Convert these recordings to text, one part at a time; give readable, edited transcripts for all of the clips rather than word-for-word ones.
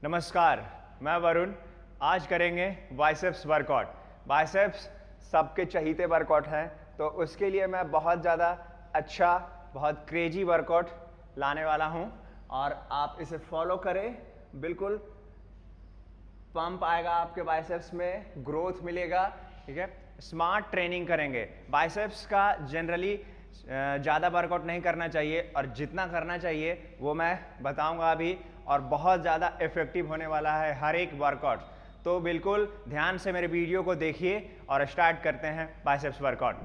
नमस्कार, मैं वरुण। आज करेंगे बाइसेप्स वर्कआउट। बाइसेप्स सबके चहीते वर्कआउट है, तो उसके लिए मैं बहुत ज़्यादा अच्छा, बहुत क्रेजी वर्कआउट लाने वाला हूं और आप इसे फॉलो करें। बिल्कुल पंप आएगा आपके बाइसेप्स में, ग्रोथ मिलेगा। ठीक है, स्मार्ट ट्रेनिंग करेंगे। बाइसेप्स का जनरली ज़्यादा वर्कआउट नहीं करना चाहिए और जितना करना चाहिए वो मैं बताऊंगा अभी, और बहुत ज़्यादा इफेक्टिव होने वाला है हर एक वर्कआउट। तो बिल्कुल ध्यान से मेरे वीडियो को देखिए और स्टार्ट करते हैं बाइसेप्स वर्कआउट।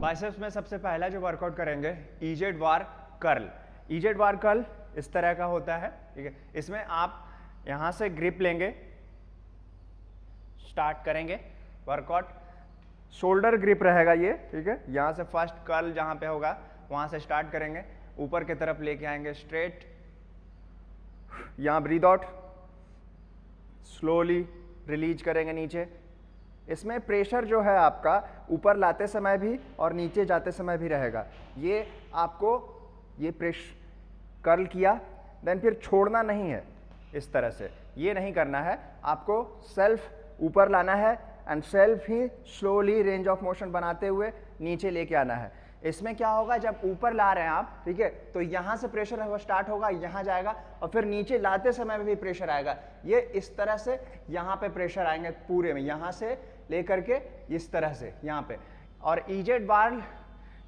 बाइसेप्स में सबसे पहला जो वर्कआउट करेंगे इजेड बार कर्ल। इजेड बार कर्ल इस तरह का होता है। ठीक है, इसमें आप यहाँ से ग्रिप लेंगे, स्टार्ट करेंगे वर्कआउट। शोल्डर ग्रिप रहेगा ये। ठीक है, यहाँ से फर्स्ट कर्ल जहाँ पे होगा वहाँ से स्टार्ट करेंगे, ऊपर की तरफ लेके आएंगे स्ट्रेट। यहाँ ब्रीथ आउट, स्लोली रिलीज करेंगे नीचे। इसमें प्रेशर जो है आपका ऊपर लाते समय भी और नीचे जाते समय भी रहेगा। ये आपको ये कर्ल किया, देन फिर छोड़ना नहीं है इस तरह से, ये नहीं करना है। आपको सेल्फ ऊपर लाना है and self he slowly range of motion बनाते हुए नीचे लेके आना है। इसमें क्या होगा, जब ऊपर ला रहे हैं आप, ठीक है, तो यहाँ से प्रेशर है वो स्टार्ट होगा, यहाँ जाएगा और फिर नीचे लाते समय में भी प्रेशर आएगा। ये इस तरह से यहाँ पे प्रेशर आएंगे पूरे में, यहाँ से लेकर के इस तरह से यहाँ पे। और इजेड बार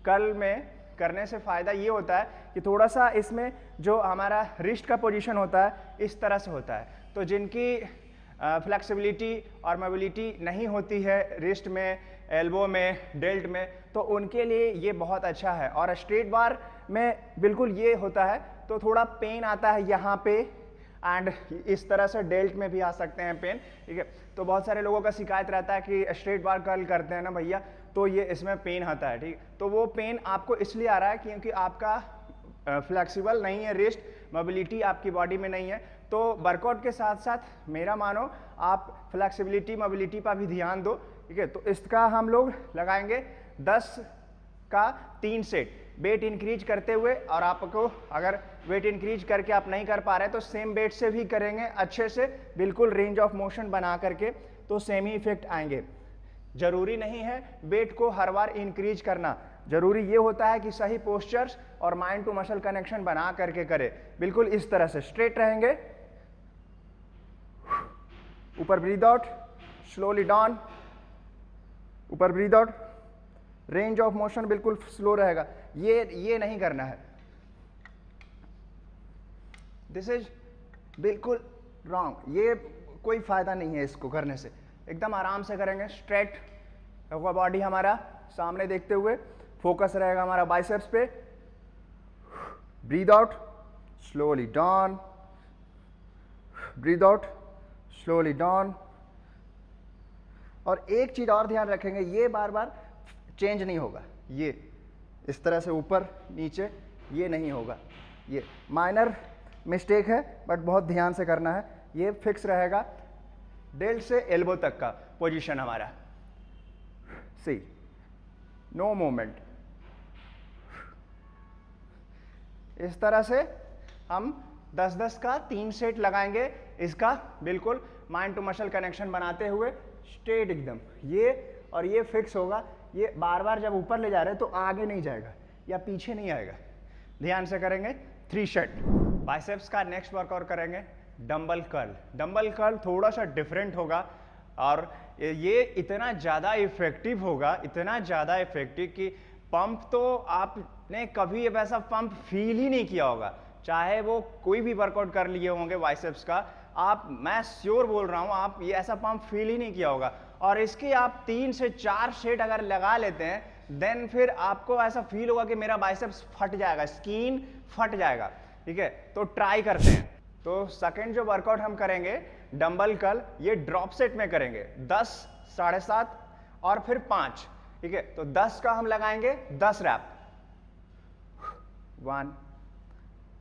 कर्ल में करने से फ़ायदा ये होता है कि थोड़ा सा इसमें जो हमारा रिस्ट का पोजीशन होता है इस तरह से होता है। तो जिनकी फ्लेक्सिबिलिटी और मोबिलिटी नहीं होती है रिस्ट में, एल्बो में, डेल्ट में, तो उनके लिए ये बहुत अच्छा है। और स्ट्रेट बार में बिल्कुल ये होता है, तो थोड़ा पेन आता है यहाँ पे, एंड इस तरह से डेल्ट में भी आ सकते हैं पेन। ठीक है, तो बहुत सारे लोगों का शिकायत रहता है कि स्ट्रेट बार कर्ल करते हैं ना भैया, तो ये इसमें पेन आता है। ठीक, तो वो पेन आपको इसलिए आ रहा है क्योंकि आपका फ्लेक्सिबल नहीं है रिस्ट, मोबिलिटी आपकी बॉडी में नहीं है। तो वर्कआउट के साथ साथ मेरा मानो आप फ्लेक्सिबिलिटी मोबिलिटी पर भी ध्यान दो। ठीक है, तो इसका हम लोग लगाएंगे 10 का 3 सेट, वेट इंक्रीज करते हुए। और आपको अगर वेट इंक्रीज करके आप नहीं कर पा रहे तो सेम वेट से भी करेंगे अच्छे से, बिल्कुल रेंज ऑफ मोशन बना करके, तो सेम ही इफेक्ट आएंगे। जरूरी नहीं है वेट को हर बार इंक्रीज करना, जरूरी ये होता है कि सही पोस्चर्स और माइंड टू मसल कनेक्शन बना करके करे। बिल्कुल इस तरह से स्ट्रेट रहेंगे, ऊपर ब्रीथ आउट, स्लोली डाउन, ऊपर breathe out, range of motion बिल्कुल स्लो रहेगा। ये नहीं करना है, दिस इज बिल्कुल रॉन्ग, ये कोई फायदा नहीं है इसको करने से। एकदम आराम से करेंगे, स्ट्रेट होगा बॉडी हमारा, सामने देखते हुए, फोकस रहेगा हमारा बाइसेप्स पे। Breathe out, slowly down, breathe out, slowly down. और एक चीज और ध्यान रखेंगे, ये बार बार चेंज नहीं होगा, ये इस तरह से ऊपर नीचे ये नहीं होगा। ये माइनर मिस्टेक है बट बहुत ध्यान से करना है। ये फिक्स रहेगा डेल्ट से एल्बो तक का पोजीशन हमारा। सी, नो मूवमेंट। इस तरह से हम 10-10 का 3 सेट लगाएंगे। इसका बिल्कुल माइंड टू मसल कनेक्शन बनाते हुए स्ट्रेट एकदम, ये और ये फिक्स होगा। ये बार बार जब ऊपर ले जा रहे हैं तो आगे नहीं जाएगा या पीछे नहीं आएगा। ध्यान से करेंगे 3 सेट। बाइसेप्स का नेक्स्ट वर्कआउट करेंगे डंबल कर्ल। डंबल कर्ल थोड़ा सा डिफरेंट होगा और ये इतना ज़्यादा इफेक्टिव होगा, इतना ज़्यादा इफेक्टिव कि पंप तो आपने कभी वैसा पंप फील ही नहीं किया होगा। चाहे वो कोई भी वर्कआउट कर लिए होंगे बाइसेप्स का, आप, मैं श्योर बोल रहा हूँ, आप ये ऐसा पंप फील ही नहीं किया होगा। और इसके आप 3 से 4 सेट अगर लगा लेते हैं, देन फिर आपको ऐसा फील होगा कि मेरा बाइसेप्स फट जाएगा, स्किन फट जाएगा। ठीक है, तो ट्राई करते हैं। तो सेकंड जो वर्कआउट हम करेंगे डंबल कर्ल, ये ड्रॉप सेट में करेंगे 10, 7.5 और फिर 5। ठीक है, तो 10 का हम लगाएंगे 10 रैप, 1,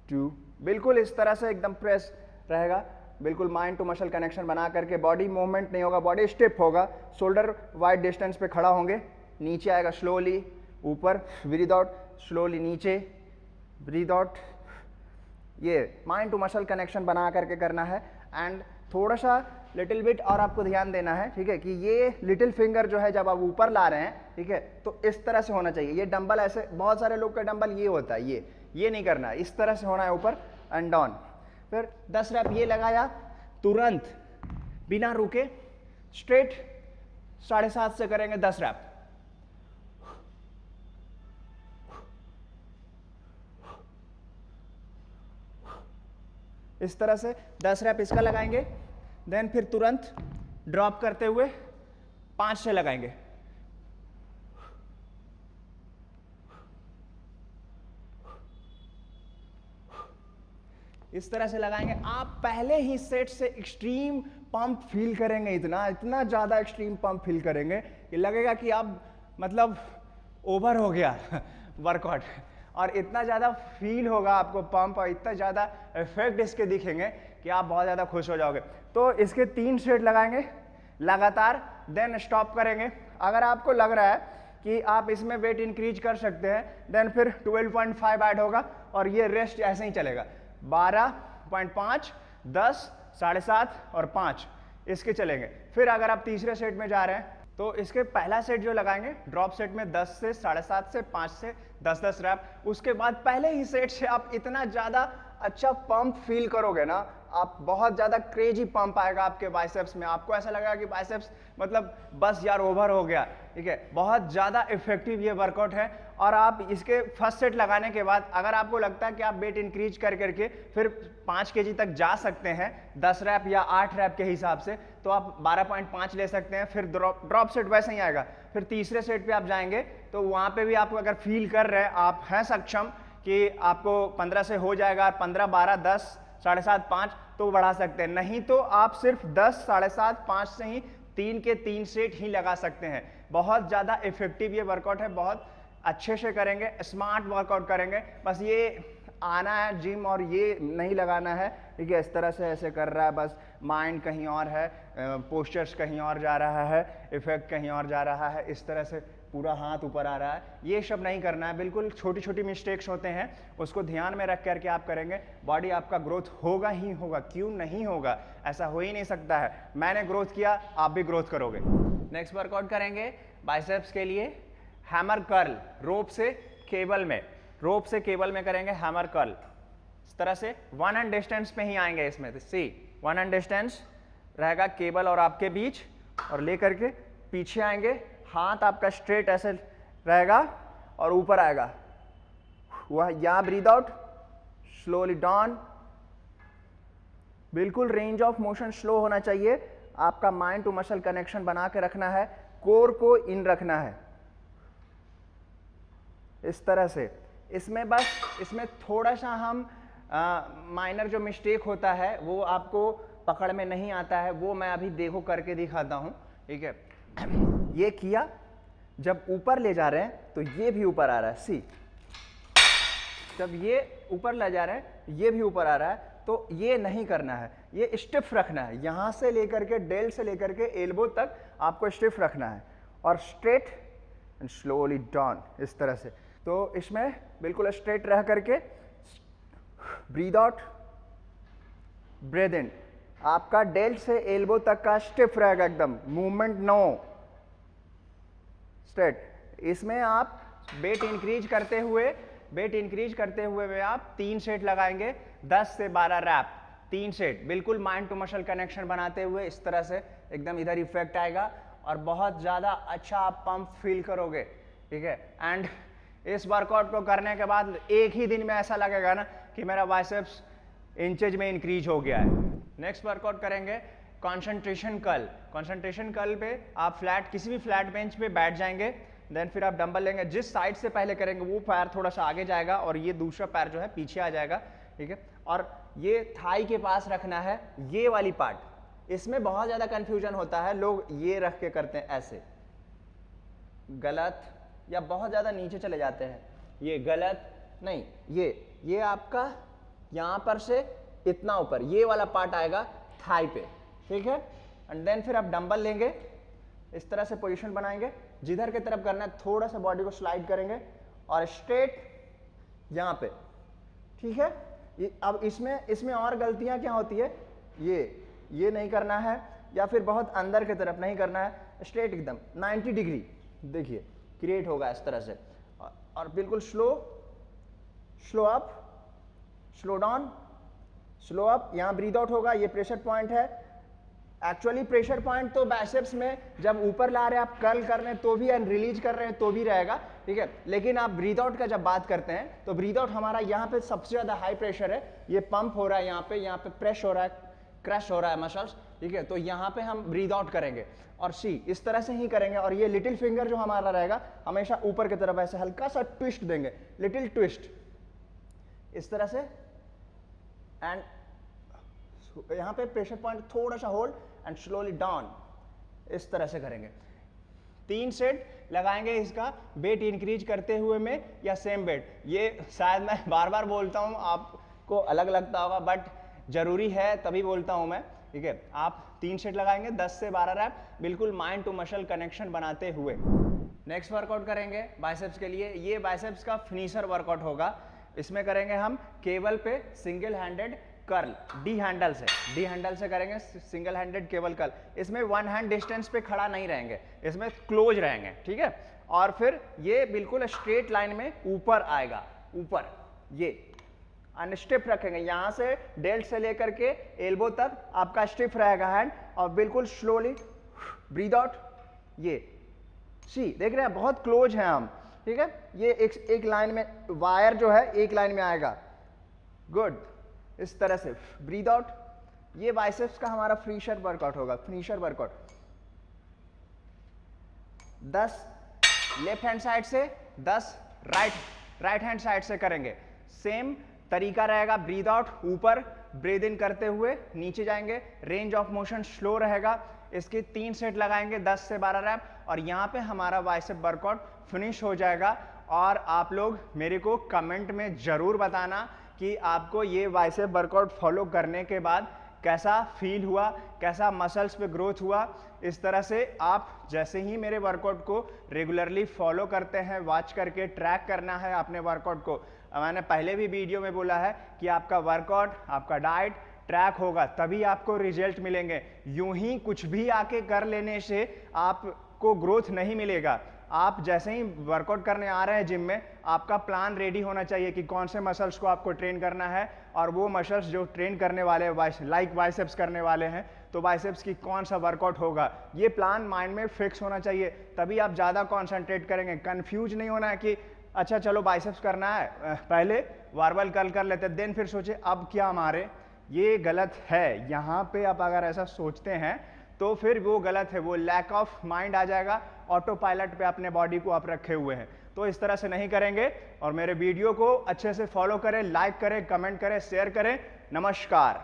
2, बिल्कुल इस तरह से एकदम प्रेस रहेगा, बिल्कुल माइंड टू मसल कनेक्शन बना करके। बॉडी मूवमेंट नहीं होगा, बॉडी स्टिफ होगा, शोल्डर वाइड डिस्टेंस पे खड़ा होंगे, नीचे आएगा स्लोली, ऊपर ब्रीथ आउट, स्लोली नीचे ब्रीथ आउट। ये माइंड टू मसल कनेक्शन बना करके करना है एंड थोड़ा सा लिटिल बिट और आपको ध्यान देना है, ठीक है, कि ये लिटिल फिंगर जो है जब आप ऊपर ला रहे हैं, ठीक है, तो इस तरह से होना चाहिए। ये डंबल ऐसे, बहुत सारे लोग का डंबल ये होता है, ये नहीं करना है, इस तरह से होना है ऊपर एंड डाउन। फिर 10 रैप ये लगाया, तुरंत बिना रुके स्ट्रेट 7.5 से करेंगे 10 रैप। इस तरह से 10 रैप इसका लगाएंगे, देन फिर तुरंत ड्रॉप करते हुए 5 से लगाएंगे। इस तरह से लगाएंगे। आप पहले ही सेट से एक्सट्रीम पंप फील करेंगे, इतना ज्यादा एक्सट्रीम पंप फील करेंगे कि लगेगा कि आप मतलब ओवर हो गया वर्कआउट, और इतना ज़्यादा फील होगा आपको पंप, और इतना ज़्यादा इफेक्ट इसके दिखेंगे कि आप बहुत ज़्यादा खुश हो जाओगे। तो इसके 3 सेट लगाएंगे लगातार, देन स्टॉप करेंगे। अगर आपको लग रहा है कि आप इसमें वेट इंक्रीज कर सकते हैं, देन फिर 12.5 ऐड होगा और ये रेस्ट ऐसे ही चलेगा। 12.5, 10, 7.5 और 5 इसके चलेंगे। फिर अगर आप तीसरे सेट में जा रहे हैं तो इसके पहला सेट जो लगाएंगे ड्रॉप सेट में 10 से 7.5 से 5 से 10 रैप। उसके बाद पहले ही सेट से आप इतना ज़्यादा अच्छा पंप फील करोगे ना, आप बहुत ज़्यादा क्रेजी पंप आएगा आपके बाइसेप्स में। आपको ऐसा लगेगा कि बाइसेप्स मतलब बस यार ओवर हो गया, ठीक है। बहुत ज़्यादा इफेक्टिव ये वर्कआउट है। और आप इसके फर्स्ट सेट लगाने के बाद अगर आपको लगता है कि आप वेट इंक्रीज कर करके फिर 5 kg तक जा सकते हैं 10 रैप या 8 रैप के हिसाब से, तो आप 12.5 ले सकते हैं। फिर ड्रॉप सेट वैसे ही आएगा। फिर तीसरे सेट पे आप जाएंगे तो वहाँ पे भी आप अगर फील कर रहे हैं, आप हैं सक्षम कि आपको 15 से हो जाएगा, 15, 12, 10, 7.5, 5 तो बढ़ा सकते हैं। नहीं तो आप सिर्फ 10, 7.5, 5 से ही 3 के 3 सेट ही लगा सकते हैं। बहुत ज़्यादा इफेक्टिव ये वर्कआउट है, बहुत अच्छे से करेंगे, स्मार्ट वर्कआउट करेंगे। बस ये आना है जिम और ये नहीं लगाना है, ठीक है। इस तरह से ऐसे कर रहा है, बस माइंड कहीं और है, पोस्चर्स कहीं और जा रहा है, इफेक्ट कहीं और जा रहा है, इस तरह से पूरा हाथ ऊपर आ रहा है, ये सब नहीं करना है। बिल्कुल छोटी छोटी मिस्टेक्स होते हैं, उसको ध्यान में रख करके आप करेंगे, बॉडी आपका ग्रोथ होगा ही होगा। क्यों नहीं होगा? ऐसा हो ही नहीं सकता है। मैंने ग्रोथ किया, आप भी ग्रोथ करोगे। नेक्स्ट वर्कआउट करेंगे बाइसेप्स के लिए हैमर कर्ल। रोप से केबल में करेंगे हैमर कर्ल। इस तरह से 1 hand डिस्टेंस पे ही आएंगे इसमें। तो सी 1 hand डिस्टेंस रहेगा केबल और आपके बीच, और लेकर के पीछे आएंगे, हाथ आपका स्ट्रेट ऐसे रहेगा और ऊपर आएगा। वह यहाँ ब्रीद आउट, स्लोली डाउन। बिल्कुल रेंज ऑफ मोशन स्लो होना चाहिए। आपका माइंड टू मसल कनेक्शन बना के रखना है, कोर को इन रखना है इस तरह से। इसमें थोड़ा सा हम माइनर जो मिस्टेक होता है वो आपको पकड़ में नहीं आता है, वो मैं अभी देखो करके दिखाता हूं, ठीक है। ये किया, जब ऊपर ले जा रहे हैं तो ये भी ऊपर आ रहा है। सी, जब ये ऊपर ले जा रहे हैं ये भी ऊपर आ रहा है, तो ये नहीं करना है, ये स्टिफ रखना है। यहां से लेकर के डेल से लेकर के एल्बो तक आपको स्टिफ रखना है, और स्ट्रेट एंड स्लोली डाउन इस तरह से। तो इसमें बिल्कुल स्ट्रेट रह करके ब्रीद आउट, ब्रीद इन। आपका डेल से एल्बो तक का स्टिफ रहेगा एकदम, मूवमेंट नो, स्ट्रेट। इसमें आप वेट इंक्रीज करते हुए में आप 3 सेट लगाएंगे, 10 से 12 रैप, 3 सेट, बिल्कुल माइंड टू मसल कनेक्शन बनाते हुए। इस तरह से एकदम इधर इफेक्ट आएगा और बहुत ज़्यादा अच्छा आप पंप फील करोगे, ठीक है। एंड इस वर्कआउट को करने के बाद एक ही दिन में ऐसा लगेगा ना कि मेरा बाइसेप्स इंचेज में इंक्रीज हो गया है। नेक्स्ट वर्कआउट करेंगे कंसंट्रेशन कर्ल। कंसंट्रेशन कर्ल पे आप किसी भी फ्लैट बेंच पे बैठ जाएंगे, देन फिर आप डंबल लेंगे। जिस साइड से पहले करेंगे वो पैर थोड़ा सा आगे जाएगा और ये दूसरा पैर जो है पीछे आ जाएगा, ठीक है। और ये थाई के पास रखना है, ये वाली पार्ट। इसमें बहुत ज़्यादा कन्फ्यूजन होता है, लोग ये रख के करते हैं ऐसे, गलत, या बहुत ज़्यादा नीचे चले जाते हैं, ये गलत नहीं। ये आपका यहाँ पर से इतना ऊपर ये वाला पार्ट आएगा थाई पे, ठीक है। एंड देन फिर आप डंबल लेंगे, इस तरह से पोजीशन बनाएंगे, जिधर की तरफ करना है थोड़ा सा बॉडी को स्लाइड करेंगे और स्ट्रेट यहाँ पे, ठीक है। अब इसमें और गलतियाँ क्या होती है, ये नहीं करना है या फिर बहुत अंदर की तरफ नहीं करना है, स्ट्रेट एकदम 90 डिग्री देखिए क्रिएट होगा इस तरह से। और बिल्कुल slow up, slow down, slow up, यहाँ ब्रीथ आउट होगा। ये प्रेशर पॉइंट है। एक्चुअली प्रेशर पॉइंट तो बाइसेप्स में जब ऊपर ला रहे हैं आप कर्ल कर रहे हैं तो भी एंड रिलीज कर रहे हैं तो भी रहेगा, ठीक है। लेकिन आप ब्रीथ आउट का जब बात करते हैं तो ब्रीथ आउट हमारा यहाँ पे सबसे ज्यादा हाई प्रेशर है, ये पंप हो रहा है, यहाँ पे प्रेस हो रहा है, क्रश हो रहा है मसल्स, ठीक है। तो यहाँ पे हम ब्रीथ आउट करेंगे और सी इस तरह से ही करेंगे। और ये लिटिल फिंगर जो हमारा रहेगा हमेशा ऊपर की तरफ ऐसे हल्का सा ट्विस्ट देंगे, लिटिल ट्विस्ट इस तरह से। एंड यहाँ पे प्रेशर पॉइंट थोड़ा सा होल्ड एंड स्लोली डाउन, इस तरह से करेंगे। 3 सेट लगाएंगे इसका वेट इंक्रीज करते हुए में या सेम वेट। ये शायद मैं बार बार बोलता हूँ, आपको अलग लगता होगा बट जरूरी है तभी बोलता हूँ मैं, ठीक है। आप 3 सेट लगाएंगे 10 से 12 रैप, बिल्कुल माइंड टू मसल कनेक्शन बनाते हुए। नेक्स्ट वर्कआउट करेंगे बाइसेप्स के लिए। ये बाइसेप्स का फिनिशर वर्कआउट होगा। इसमें करेंगे हम केबल पे single handed curl, D handle से करेंगे सिंगल हैंडेड केबल कर्ल। इसमें 1 हैंड डिस्टेंस पे खड़ा नहीं रहेंगे, इसमें क्लोज रहेंगे, ठीक है। और फिर ये बिल्कुल स्ट्रेट लाइन में ऊपर आएगा, ऊपर ये एंड स्टिफ रखेंगे। यहाँ से डेल्ट से लेकर के एल्बो तक आपका स्टिफ रहेगा हैंड। और बिल्कुल स्लोली ब्रीथ आउट, ये सी देख रहे हैं बहुत क्लोज हैं हम, ठीक है। ये एक लाइन में वायर जो है एक लाइन में आएगा, गुड। इस तरह से ब्रीथ आउट। ये बाइसेप्स का हमारा फिनिशर वर्कआउट होगा, finisher workout. 10 left hand side से, 10 राइट हैंड साइड से करेंगे। सेम तरीका रहेगा, ब्रीथ आउट ऊपर, ब्रीथ इन करते हुए नीचे जाएंगे, रेंज ऑफ मोशन स्लो रहेगा। इसके 3 सेट लगाएंगे 10 से 12 रैप और यहाँ पे हमारा बाइसेप वर्कआउट फिनिश हो जाएगा। और आप लोग मेरे को कमेंट में जरूर बताना कि आपको ये बाइसेप वर्कआउट फॉलो करने के बाद कैसा फील हुआ, कैसा मसल्स पे ग्रोथ हुआ। इस तरह से आप जैसे ही मेरे वर्कआउट को रेगुलरली फॉलो करते हैं, वॉच करके ट्रैक करना है अपने वर्कआउट को। मैंने पहले भी वीडियो में बोला है कि आपका वर्कआउट, आपका डाइट ट्रैक होगा तभी आपको रिजल्ट मिलेंगे। यूं ही कुछ भी आके कर लेने से आपको ग्रोथ नहीं मिलेगा। आप जैसे ही वर्कआउट करने आ रहे हैं जिम में, आपका प्लान रेडी होना चाहिए कि कौन से मसल्स को आपको ट्रेन करना है और वो मसल्स जो ट्रेन करने वाले लाइक बाइसेप्स करने वाले हैं तो बाइसेप्स की कौन सा वर्कआउट होगा, ये प्लान माइंड में फिक्स होना चाहिए। तभी आप ज़्यादा कॉन्सेंट्रेट करेंगे। कंफ्यूज नहीं होना है कि अच्छा चलो बाइसेप्स करना है, पहले बारबेल कर्ल कर लेते देन फिर सोचे अब क्या मारे। ये गलत है। यहाँ पे आप अगर ऐसा सोचते हैं तो फिर वो गलत है, वो लैक ऑफ माइंड आ जाएगा, ऑटो पायलट पे अपने बॉडी को आप रखे हुए हैं। तो इस तरह से नहीं करेंगे। और मेरे वीडियो को अच्छे से फॉलो करें, लाइक करें, कमेंट करें, शेयर करें। नमस्कार।